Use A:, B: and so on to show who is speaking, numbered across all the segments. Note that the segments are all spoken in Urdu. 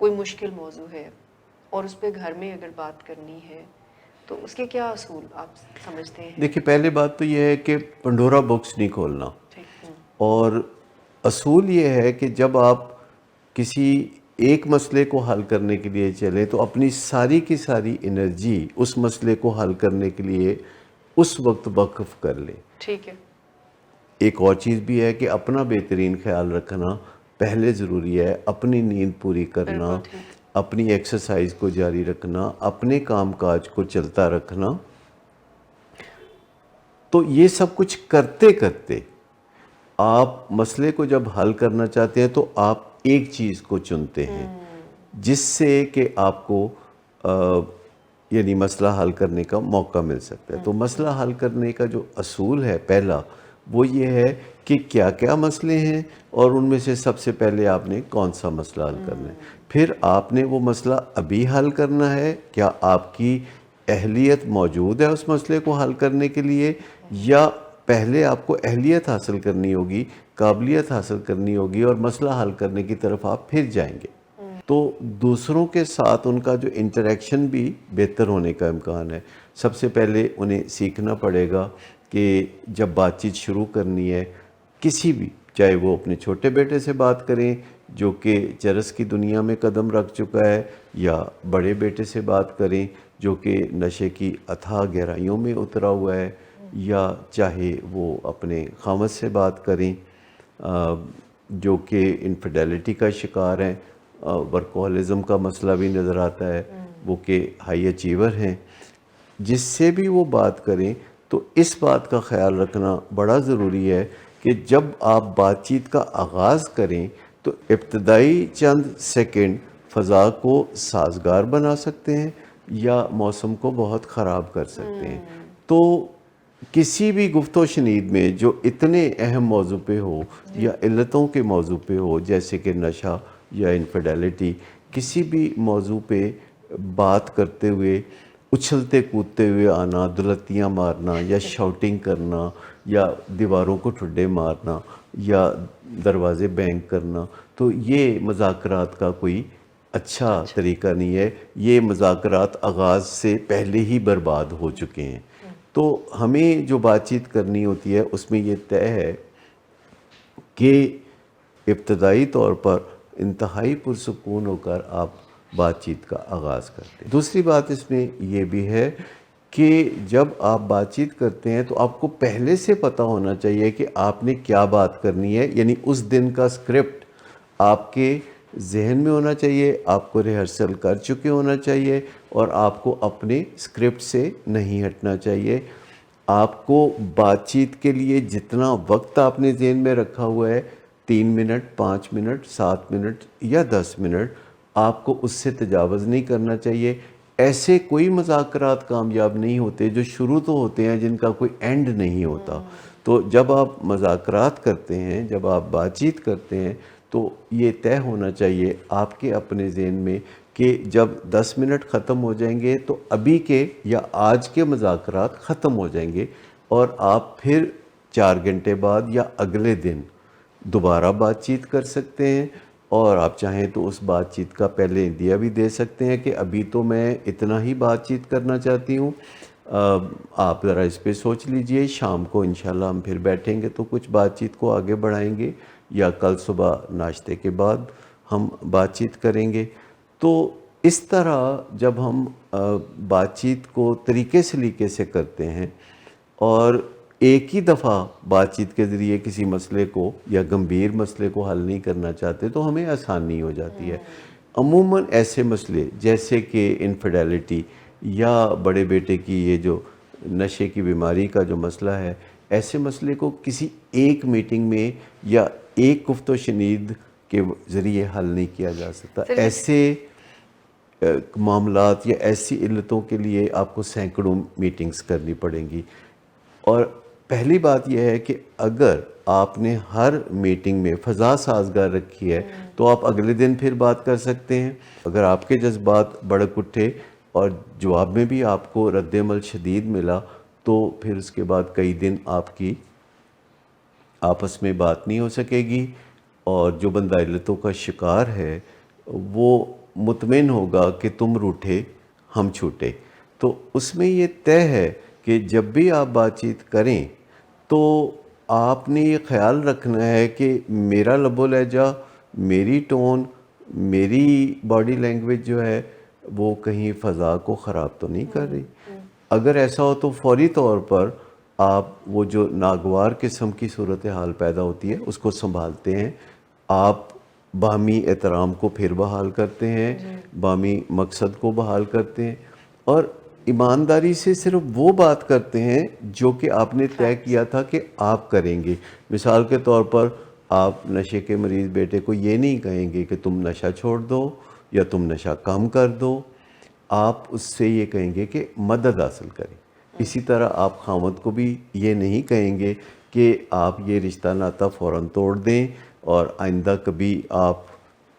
A: کوئی مشکل موضوع ہے اور اس پہ گھر میں اگر بات کرنی ہے تو اس کے کیا اصول آپ سمجھتے ہیں؟
B: دیکھیے پہلے بات تو یہ ہے کہ پنڈورا بکس نہیں کھولنا، اور اصول یہ ہے کہ جب آپ کسی ایک مسئلے کو حل کرنے کے لیے چلیں تو اپنی ساری کی ساری انرجی اس مسئلے کو حل کرنے کے لیے اس وقت وقف کر لیں۔
A: ٹھیک ہے۔
B: ایک اور چیز بھی ہے کہ اپنا بہترین خیال رکھنا پہلے ضروری ہے، اپنی نیند پوری کرنا،
A: بالکل ٹھیک۔
B: اپنی ایکسرسائز کو جاری رکھنا، اپنے کام کاج کو چلتا رکھنا۔ تو یہ سب کچھ کرتے کرتے آپ مسئلے کو جب حل کرنا چاہتے ہیں تو آپ ایک چیز کو چنتے ہیں جس سے کہ آپ کو یعنی مسئلہ حل کرنے کا موقع مل سکتا ہے۔ تو مسئلہ حل کرنے کا جو اصول ہے پہلا وہ یہ ہے کہ کیا کیا مسئلے ہیں اور ان میں سے سب سے پہلے آپ نے کون سا مسئلہ حل کرنا ہے، پھر آپ نے وہ مسئلہ ابھی حل کرنا ہے، کیا آپ کی اہلیت موجود ہے اس مسئلے کو حل کرنے کے لیے، یا پہلے آپ کو اہلیت حاصل کرنی ہوگی، قابلیت حاصل کرنی ہوگی اور مسئلہ حل کرنے کی طرف آپ پھر جائیں گے۔ تو دوسروں کے ساتھ ان کا جو انٹریکشن بھی بہتر ہونے کا امکان ہے۔ سب سے پہلے انہیں سیکھنا پڑے گا کہ جب بات چیت شروع کرنی ہے کسی بھی، چاہے وہ اپنے چھوٹے بیٹے سے بات کریں جو کہ چرس کی دنیا میں قدم رکھ چکا ہے، یا بڑے بیٹے سے بات کریں جو کہ نشے کی اتھاہ گہرائیوں میں اترا ہوا ہے، یا چاہے وہ اپنے خامد سے بات کریں جو کہ انفیڈیلٹی کا شکار ہیں، ورکوہولزم کا مسئلہ بھی نظر آتا ہے، وہ کہ ہائی اچیور ہیں، جس سے بھی وہ بات کریں تو اس بات کا خیال رکھنا بڑا ضروری ہے کہ جب آپ بات چیت کا آغاز کریں تو ابتدائی چند سیکنڈ فضا کو سازگار بنا سکتے ہیں یا موسم کو بہت خراب کر سکتے ہیں۔ تو کسی بھی گفت و شنید میں جو اتنے اہم موضوع پہ ہو یا علتوں کے موضوع پہ ہو جیسے کہ نشہ یا انفیڈیلٹی، کسی بھی موضوع پہ بات کرتے ہوئے اچھلتے کودتے ہوئے آنا، دلتیاں مارنا یا شاؤٹنگ کرنا یا دیواروں کو ٹھڈے مارنا یا دروازے بینگ کرنا، تو یہ مذاکرات کا کوئی اچھا طریقہ نہیں ہے۔ یہ مذاکرات آغاز سے پہلے ہی برباد ہو چکے ہیں۔ تو ہمیں جو بات چیت کرنی ہوتی ہے اس میں یہ طے ہے کہ ابتدائی طور پر انتہائی پرسکون ہو کر آپ بات چیت کا آغاز کرتے ہیں۔ دوسری بات اس میں یہ بھی ہے کہ جب آپ بات چیت کرتے ہیں تو آپ کو پہلے سے پتہ ہونا چاہیے کہ آپ نے کیا بات کرنی ہے، یعنی اس دن کا اسکرپٹ آپ کے ذہن میں ہونا چاہیے، آپ کو ریہرسل کر چکے ہونا چاہیے اور آپ کو اپنے اسکرپٹ سے نہیں ہٹنا چاہیے۔ آپ کو بات چیت کے لیے جتنا وقت آپ نے ذہن میں رکھا ہوا ہے، 3 منٹ، 5 منٹ، 7 منٹ یا 10 منٹ، آپ کو اس سے تجاوز نہیں کرنا چاہیے۔ ایسے کوئی مذاکرات کامیاب نہیں ہوتے جو شروع تو ہوتے ہیں جن کا کوئی اینڈ نہیں ہوتا۔ تو جب آپ مذاکرات کرتے ہیں، جب آپ بات چیت کرتے ہیں تو یہ طے ہونا چاہیے آپ کے اپنے ذہن میں کہ جب 10 منٹ ختم ہو جائیں گے تو ابھی کے یا آج کے مذاکرات ختم ہو جائیں گے، اور آپ پھر 4 گھنٹے بعد یا اگلے دن دوبارہ بات چیت کر سکتے ہیں، اور آپ چاہیں تو اس بات چیت کا پہلے عندیہ بھی دے سکتے ہیں کہ ابھی تو میں اتنا ہی بات چیت کرنا چاہتی ہوں، آپ ذرا اس پہ سوچ لیجئے، شام کو انشاءاللہ ہم پھر بیٹھیں گے تو کچھ بات چیت کو آگے بڑھائیں گے، یا کل صبح ناشتے کے بعد ہم بات چیت کریں گے۔ تو اس طرح جب ہم بات چیت کو طریقے سلیقے سے کرتے ہیں اور ایک ہی دفعہ بات چیت کے ذریعے کسی مسئلے کو یا گمبھیر مسئلے کو حل نہیں کرنا چاہتے تو ہمیں آسانی ہو جاتی ہے۔ عموماً ایسے مسئلے جیسے کہ انفیڈیلٹی یا بڑے بیٹے کی یہ جو نشے کی بیماری کا جو مسئلہ ہے، ایسے مسئلے کو کسی ایک میٹنگ میں یا ایک گفت و شنید کے ذریعے حل نہیں کیا جا سکتا۔ ایسے معاملات یا ایسی علتوں کے لیے آپ کو سینکڑوں میٹنگز کرنی پڑیں گی۔ اور پہلی بات یہ ہے کہ اگر آپ نے ہر میٹنگ میں فضا سازگار رکھی ہے تو آپ اگلے دن پھر بات کر سکتے ہیں۔ اگر آپ کے جذبات بڑک اٹھے اور جواب میں بھی آپ کو رد عمل شدید ملا تو پھر اس کے بعد کئی دن آپ کی آپس میں بات نہیں ہو سکے گی، اور جو بندہ علتوں کا شکار ہے وہ مطمئن ہوگا کہ تم روٹھے ہم چھوٹے. تو اس میں یہ طے ہے کہ جب بھی آپ بات چیت کریں تو آپ نے یہ خیال رکھنا ہے کہ میرا لب و لہجہ، میری ٹون، میری باڈی لینگویج جو ہے وہ کہیں فضا کو خراب تو نہیں کر رہی. اگر ایسا ہو تو فوری طور پر آپ وہ جو ناگوار قسم کی صورتحال پیدا ہوتی ہے اس کو سنبھالتے ہیں. آپ باہمی احترام کو پھر بحال کرتے ہیں، باہمی مقصد کو بحال کرتے ہیں، اور ایمانداری سے صرف وہ بات کرتے ہیں جو کہ آپ نے طے کیا تھا کہ آپ کریں گے. مثال کے طور پر آپ نشے کے مریض بیٹے کو یہ نہیں کہیں گے کہ تم نشہ چھوڑ دو یا تم نشہ کم کر دو. آپ اس سے یہ کہیں گے کہ مدد حاصل کریں. اسی طرح آپ خاوند کو بھی یہ نہیں کہیں گے کہ آپ یہ رشتہ ناتا فوراً توڑ دیں اور آئندہ کبھی آپ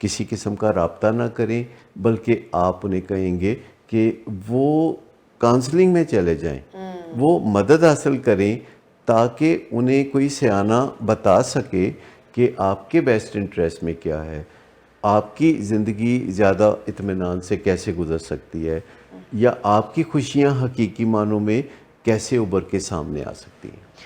B: کسی قسم کا رابطہ نہ کریں، بلکہ آپ انہیں کہیں گے کہ وہ کاؤنسلنگ میں چلے جائیں، وہ مدد حاصل کریں تاکہ انہیں کوئی سیانہ بتا سکے کہ آپ کے بیسٹ انٹریسٹ میں کیا ہے، آپ کی زندگی زیادہ اطمینان سے کیسے گزر سکتی ہے، یا آپ کی خوشیاں حقیقی معنوں میں کیسے ابھر کے سامنے آ سکتی ہیں.